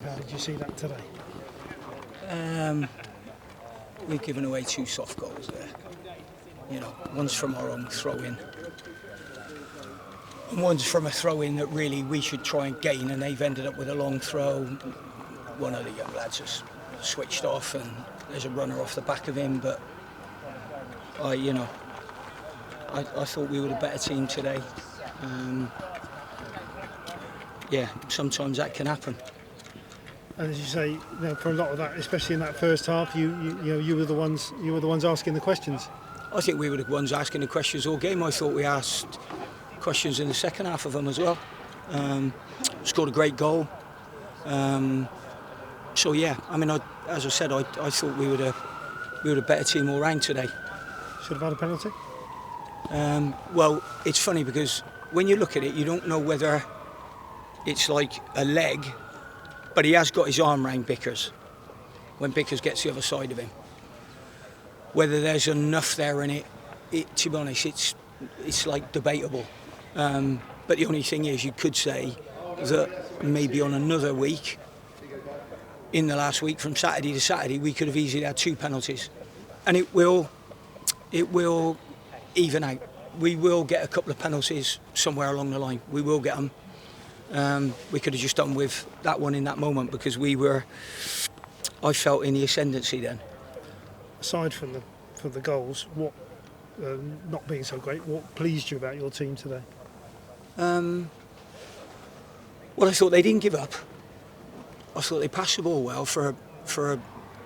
How did you see that today? We've given away two soft goals there. You know, one's from our own throw-in, and one's from a throw-in that really we should try and gain, and they've ended up with a long throw. One of the young lads has switched off, and there's a runner off the back of him. But I thought we were the better team today. Sometimes that can happen. And as you say, for a lot of that, especially in that first half, you were the ones asking the questions. I think we were the ones asking the questions all game. I thought we asked questions in the second half of them as well. Scored a great goal. As I said, I thought we were the better team all round today. Should have had a penalty. Well, it's funny because when you look at it, you don't know whether it's like a leg, but he has got his arm round Bickers when Bickers gets the other side of him. Whether there's enough there in it, to be honest, it's like debatable. But the only thing is, you could say that maybe on another week, in the last week from Saturday to Saturday, we could have easily had two penalties, and it will even out. We will get a couple of penalties somewhere along the line. We will get them. We could have just done with that one in that moment because I felt in the ascendancy then. Aside from the goals, what not being so great, what pleased you about your team today? Well, I thought they didn't give up. I thought they passed the ball well for a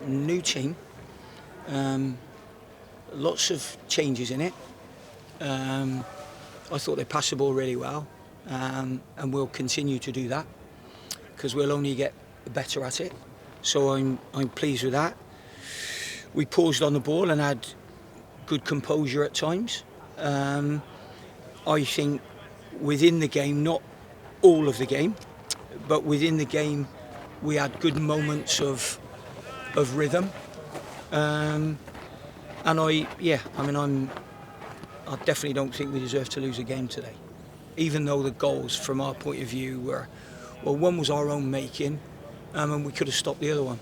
new team. Lots of changes in it. I thought they passed the ball really well, and we'll continue to do that because we'll only get better at it. So I'm pleased with that. We paused on the ball and had good composure at times. I think within the game, not all of the game, but within the game, we had good moments of rhythm. I definitely don't think we deserve to lose a game today, even though the goals, from our point of view, were, well, one was our own making, and we could have stopped the other one.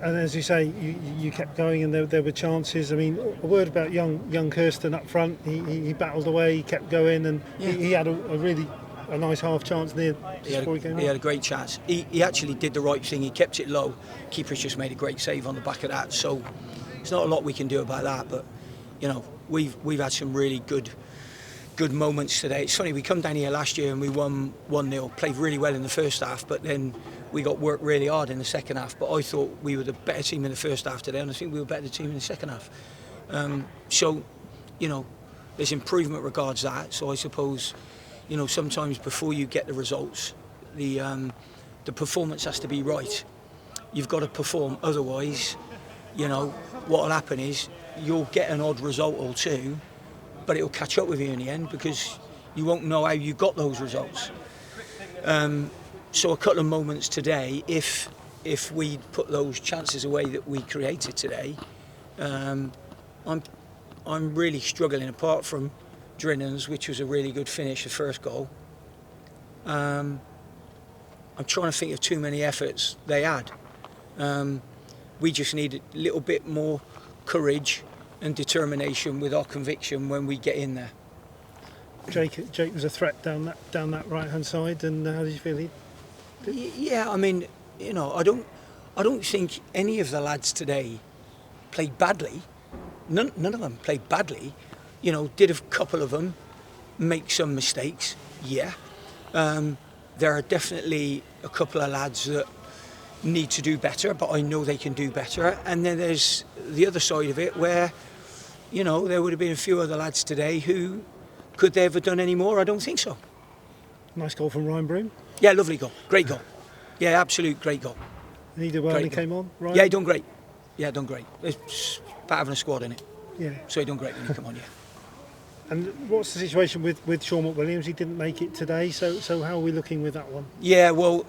And as you say, you kept going, and there were chances. I mean, a word about young Kirsten up front. He battled away, he kept going, and he had a really nice half chance near before he came on. He had a great chance. He actually did the right thing. He kept it low. Keeper's just made a great save on the back of that. So there's not a lot we can do about that. But we've had some really good moments today. It's funny, we come down here last year and we won 1-0, played really well in the first half, but then we got worked really hard in the second half. But I thought we were the better team in the first half today, and I think we were better team in the second half. There's improvement regards that. So I suppose, sometimes before you get the results, the performance has to be right. You've got to perform, otherwise, what will happen is you'll get an odd result or two, but it'll catch up with you in the end because you won't know how you got those results. So a couple of moments today, if we put those chances away that we created today, I'm really struggling. Apart from Drinnan's, which was a really good finish, the first goal, I'm trying to think of too many efforts they had. We just need a little bit more courage and determination with our conviction when we get in there. Jake was a threat down that right hand side, and how did you feel? Yeah, I mean, I don't think any of the lads today played badly. None of them played badly. Did a couple of them make some mistakes? Yeah. There are definitely a couple of lads that need to do better, but I know they can do better. And then there's the other side of it where, there would have been a few other lads today who, could they have done any more? I don't think so. Nice goal from Ryan Broom. Yeah, lovely goal. Great goal. Yeah, absolute great goal. And he did well when he came on, Ryan? Yeah, he done great. It's about having a squad in it. Yeah. So he done great when he came on, yeah. And what's the situation with Sean McWilliams? He didn't make it today, so how are we looking with that one? Yeah, well,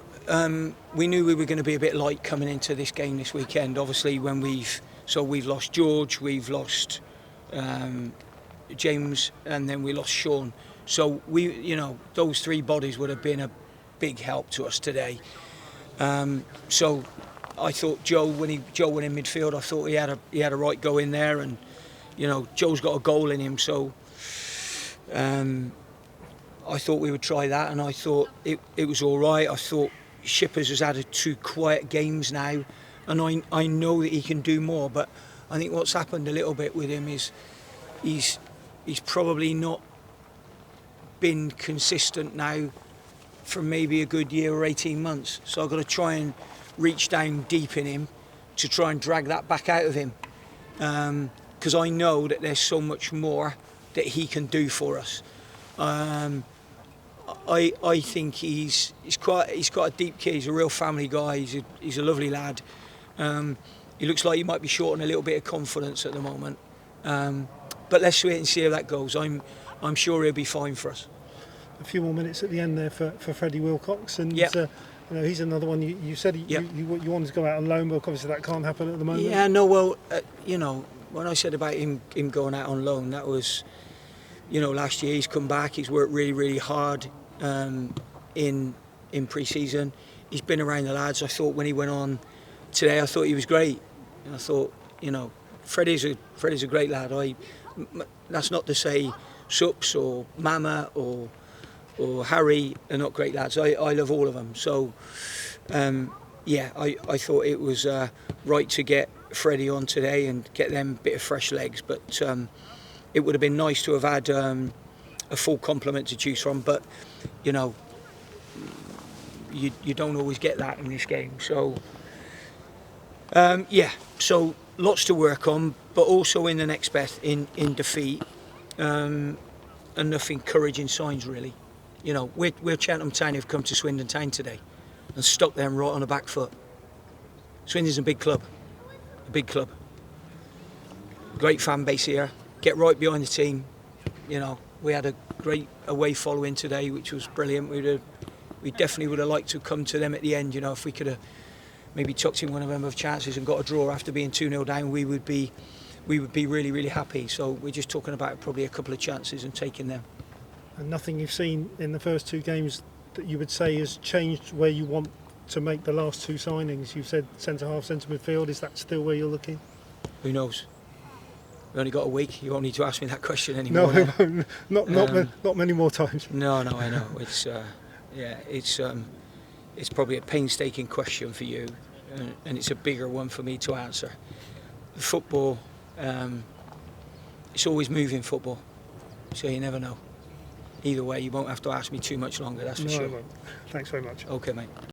we knew we were going to be a bit light coming into this game this weekend. Obviously, when we've lost George, we've lost James, and then we lost Sean. So those three bodies would have been big help to us today. So I thought Joe went in midfield. I thought he had a right go in there, and Joe's got a goal in him. So I thought we would try that, and I thought it was all right. I thought Shippers has had 2 quiet games now, and I know that he can do more. But I think what's happened a little bit with him is he's probably not been consistent now for maybe a good year or 18 months. So I've got to try and reach down deep in him to try and drag that back out of him, because I know that there's so much more that he can do for us. I think he's got a deep kid. He's a real family guy. He's a lovely lad. He looks like he might be short on a little bit of confidence at the moment. But let's wait and see how that goes. I'm sure he'll be fine for us. A few more minutes at the end there for Freddie Wilcox, and he's another one. You said you wanted to go out on loan, but obviously that can't happen at the moment. Yeah, no. Well, when I said about him going out on loan, that was, last year he's come back. He's worked really, really hard in pre-season. He's been around the lads. I thought when he went on today, I thought he was great. And I thought, Freddie's a great lad. That's not to say Sups or Mama or Harry are not great lads. I love all of them. So, I thought it was right to get Freddie on today and get them a bit of fresh legs. But it would have been nice to have had a full complement to choose from. But, you don't always get that in this game. So, so lots to work on, but also in the next best in defeat, enough encouraging signs really. We're Cheltenham Town who've come to Swindon Town today and stuck them right on the back foot. Swindon's a big club, great fan base here. Get right behind the team. We had a great away following today, which was brilliant. We definitely would have liked to come to them at the end. If we could have maybe tucked in one of them of chances and got a draw after being 2-0 down, we would be really, really happy. So we're just talking about probably a couple of chances and taking them. And nothing you've seen in the first 2 games that you would say has changed where you want to make the last 2 signings? You've said centre half, centre midfield. Is that still where you're looking? Who knows? We've only got a week. You won't need to ask me that question anymore. No, not many more times. No, I know. It's probably a painstaking question for you, and it's a bigger one for me to answer. Football, it's always moving football, so you never know. Either way, you won't have to ask me too much longer, that's for sure. I won't. Thanks very much. Okay, mate.